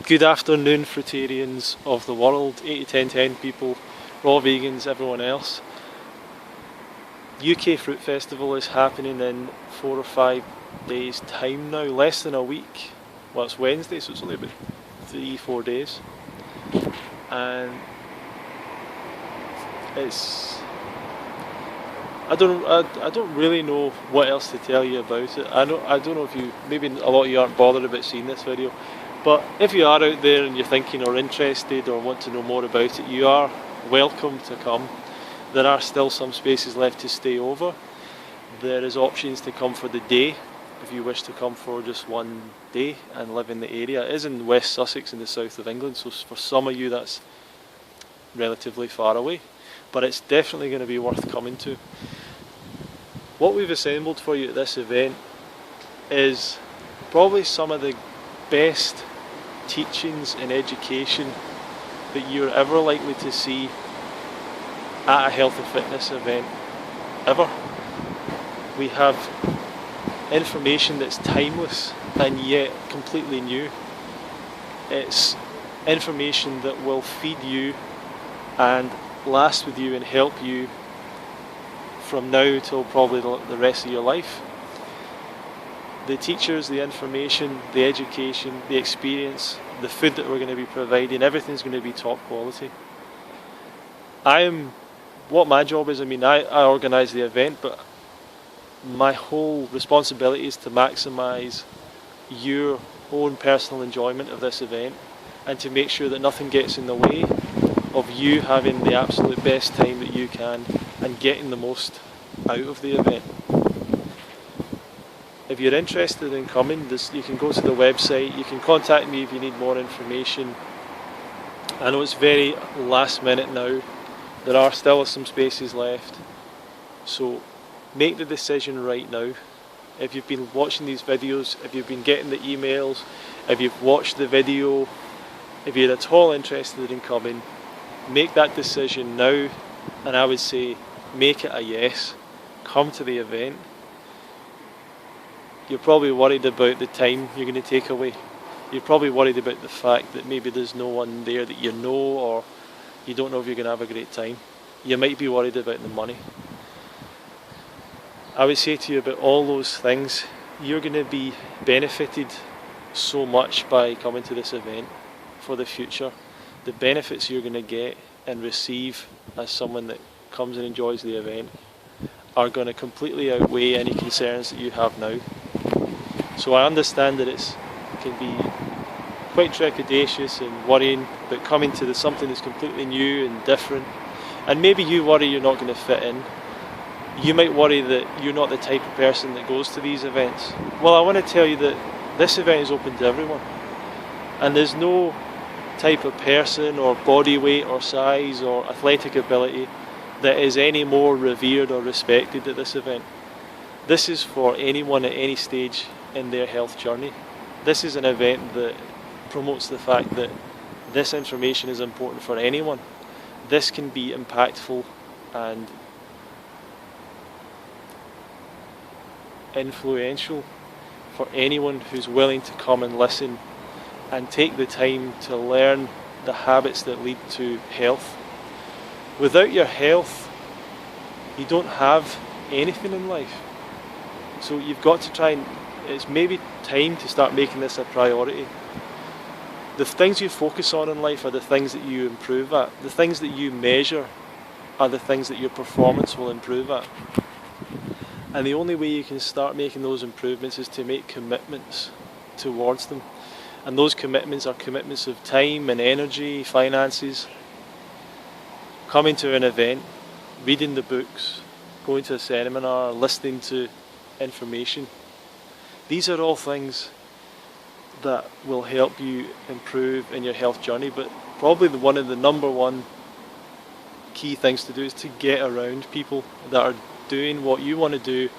Good afternoon, fruitarians of the world, 8 to 10 people, raw vegans, everyone else. UK Fruit Festival is happening in 4 or 5 days' time now, less than a week. Well, it's Wednesday, so it's only about 3-4 days. And I don't really know what else to tell you about it. I don't know if maybe a lot of you aren't bothered about seeing this video, but if you are out there and you're thinking or interested or want to know more about it, you are welcome to come. There are still some spaces left to stay over. There is options to come for the day if you wish to come for just one day and live in the area. It is in West Sussex in the south of England, so for some of you that's relatively far away, but it's definitely going to be worth coming to. What we've assembled for you at this event is probably some of the best teachings and education that you're ever likely to see at a health and fitness event, ever. We have information that's timeless and yet completely new. It's information that will feed you and last with you and help you from now till probably the rest of your life. The teachers, the information, the education, the experience, the food that we're going to be providing, everything's going to be top quality. What my job is, I organise the event, but my whole responsibility is to maximise your own personal enjoyment of this event and to make sure that nothing gets in the way of you having the absolute best time that you can and getting the most out of the event. If you're interested in coming, you can go to the website, you can contact me if you need more information. I know it's very last minute now, there are still some spaces left, so make the decision right now. If you've been watching these videos, if you've been getting the emails, if you've watched the video, if you're at all interested in coming, make that decision now, and I would say make it a yes. Come to the event. You're probably worried about the time you're going to take away. You're probably worried about the fact that maybe there's no one there that you know, or you don't know if you're going to have a great time. You might be worried about the money. I would say to you about all those things, you're going to be benefited so much by coming to this event for the future. The benefits you're going to get and receive as someone that comes and enjoys the event are going to completely outweigh any concerns that you have now. So I understand that it can be quite trepidatious and worrying about coming to something that's completely new and different, and maybe you worry you're not going to fit in. You might worry that you're not the type of person that goes to these events. Well, I want to tell you that this event is open to everyone, and there's no type of person or body weight or size or athletic ability that is any more revered or respected at this event. This is for anyone at any stage in their health journey. This is an event that promotes the fact that this information is important for anyone. This can be impactful and influential for anyone who's willing to come and listen and take the time to learn the habits that lead to health. Without your health, you don't have anything in life. So you've got to try and, it's maybe time to start making this a priority. The things you focus on in life are the things that you improve at. The things that you measure are the things that your performance will improve at. And the only way you can start making those improvements is to make commitments towards them. And those commitments are commitments of time and energy, finances. Coming to an event, reading the books, going to a seminar, listening to information. These are all things that will help you improve in your health journey, but probably one of the number one key things to do is to get around people that are doing what you want to do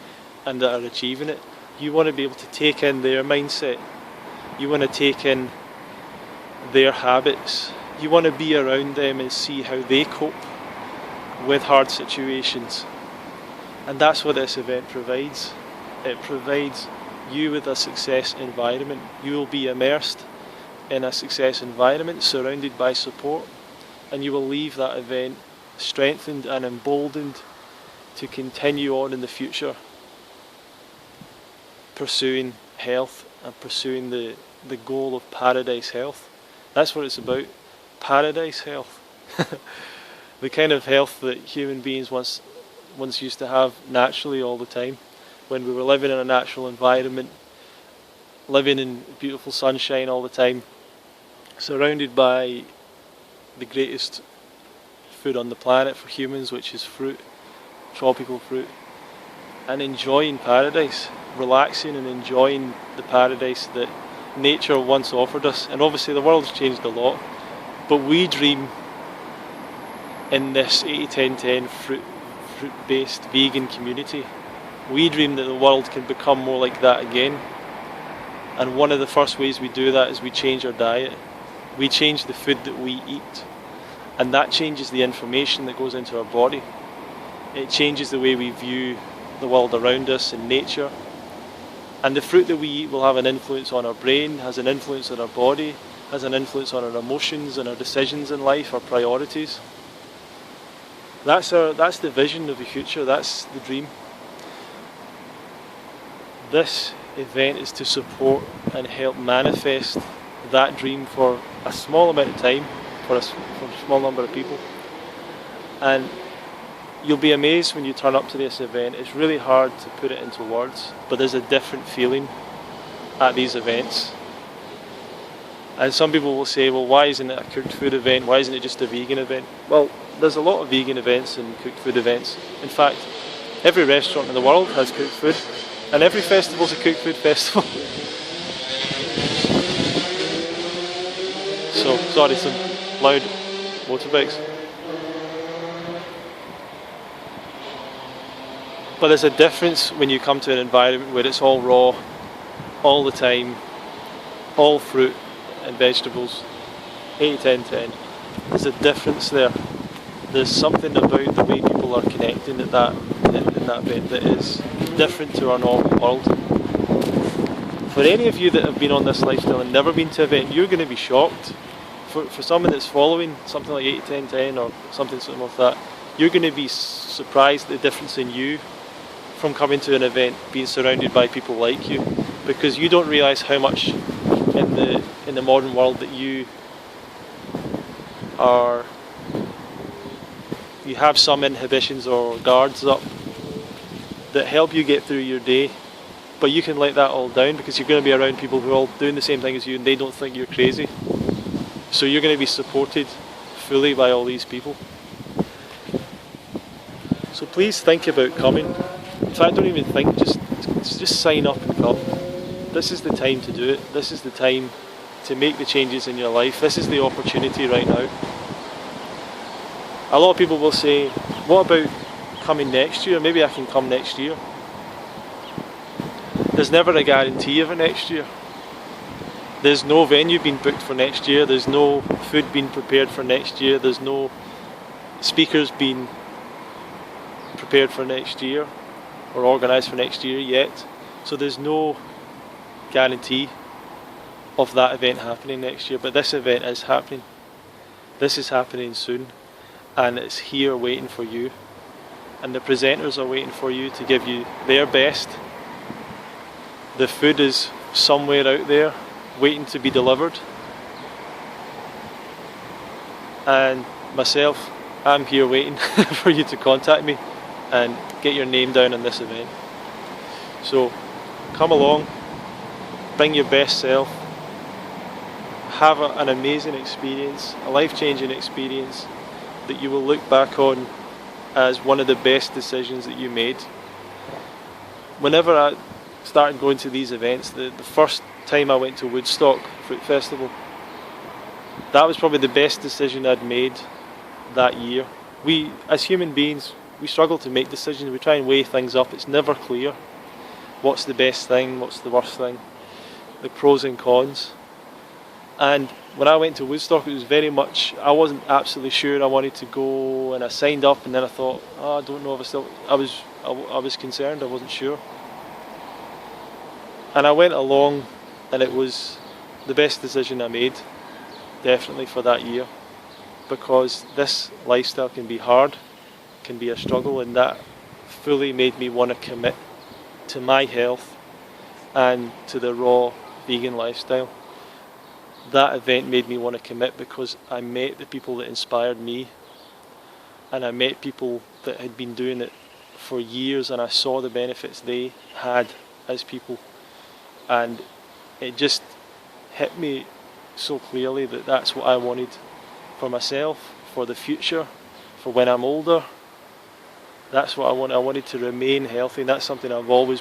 and that are achieving it. You want to be able to take in their mindset. You want to take in their habits. You want to be around them and see how they cope with hard situations. And that's what this event provides. It provides you with a success environment. You will be immersed in a success environment, surrounded by support, and you will leave that event strengthened and emboldened to continue on in the future, pursuing health and pursuing the goal of paradise health. That's what it's about, paradise health. The kind of health that human beings once used to have naturally all the time, when we were living in a natural environment, living in beautiful sunshine all the time, surrounded by the greatest food on the planet for humans, which is fruit, tropical fruit, and enjoying paradise, relaxing and enjoying the paradise that nature once offered us. And obviously the world's changed a lot, but we dream in this 80-10-10 fruit-based vegan community. We dream that the world can become more like that again. And one of the first ways we do that is we change our diet. We change the food that we eat. And that changes the information that goes into our body. It changes the way we view the world around us and nature. And the fruit that we eat will have an influence on our brain, has an influence on our body, has an influence on our emotions and our decisions in life, our priorities. That's the vision of the future, that's the dream. This event is to support and help manifest that dream for a small amount of time, for a small number of people. And you'll be amazed when you turn up to this event. It's really hard to put it into words, but there's a different feeling at these events. And some people will say, well, why isn't it a cooked food event? Why isn't it just a vegan event? Well, there's a lot of vegan events and cooked food events. In fact, every restaurant in the world has cooked food, and every festival's a cooked food festival. So, sorry, some loud motorbikes. But there's a difference when you come to an environment where it's all raw, all the time, all fruit and vegetables, 80-10-10. There's a difference there. There's something about the way people are connecting in that event that is different to our normal world. For any of you that have been on this lifestyle and never been to an event, you're going to be shocked. For someone that's following something like 80-10-10 or something similar to that, you're going to be surprised at the difference in you from coming to an event, being surrounded by people like you, because you don't realise how much in the modern world that you have some inhibitions or guards up that help you get through your day, but you can let that all down because you're going to be around people who are all doing the same thing as you and they don't think you're crazy. So you're going to be supported fully by all these people. So please think about coming. In fact, don't even think, just sign up and come. This is the time to do it. This is the time to make the changes in your life. This is the opportunity right now. A lot of people will say, what about coming next year? Maybe I can come next year. There's never a guarantee of it next year. There's no venue being booked for next year. There's no food being prepared for next year. There's no speakers being prepared for next year or organised for next year yet. So there's no guarantee of that event happening next year. But this event is happening. This is happening soon. And it's here waiting for you. And the presenters are waiting for you to give you their best. The food is somewhere out there waiting to be delivered. And myself, I'm here waiting for you to contact me and get your name down on this event. So come along, bring your best self, have an amazing experience, a life-changing experience that you will look back on as one of the best decisions that you made. Whenever I started going to these events, the first time I went to Woodstock Fruit Festival, that was probably the best decision I'd made that year. We, as human beings, we struggle to make decisions. We try and weigh things up. It's never clear. What's the best thing? What's the worst thing? The pros and cons. And when I went to Woodstock, it was very much, I wasn't absolutely sure I wanted to go, and I signed up, and then I thought, I don't know if I was concerned, I wasn't sure. And I went along, and it was the best decision I made, definitely for that year, because this lifestyle can be hard, can be a struggle, and that fully made me want to commit to my health and to the raw vegan lifestyle. That event made me want to commit because I met the people that inspired me, and I met people that had been doing it for years, and I saw the benefits they had as people, and it just hit me so clearly that that's what I wanted for myself, for the future, for when I'm older. That's what I want. I wanted to remain healthy, and that's something I've always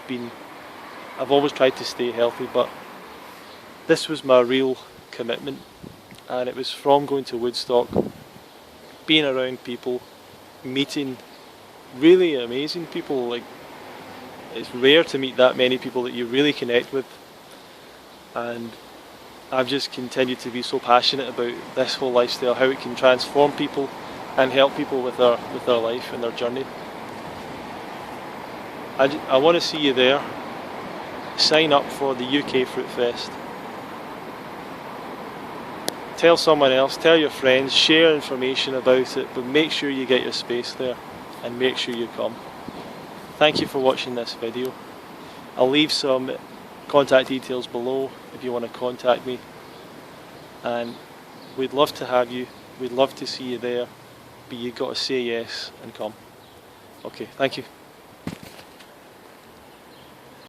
tried to stay healthy, but this was my real commitment, and it was from going to Woodstock, being around people, meeting really amazing people. Like, it's rare to meet that many people that you really connect with, and I've just continued to be so passionate about this whole lifestyle, how it can transform people and help people with their life and their journey. I want to see you there. Sign up for the UK Fruit Fest. Tell someone else, tell your friends, share information about it, but make sure you get your space there and make sure you come. Thank you for watching this video. I'll leave some contact details below if you want to contact me, and we'd love to have you, we'd love to see you there, but you've got to say yes and come. Okay, thank you.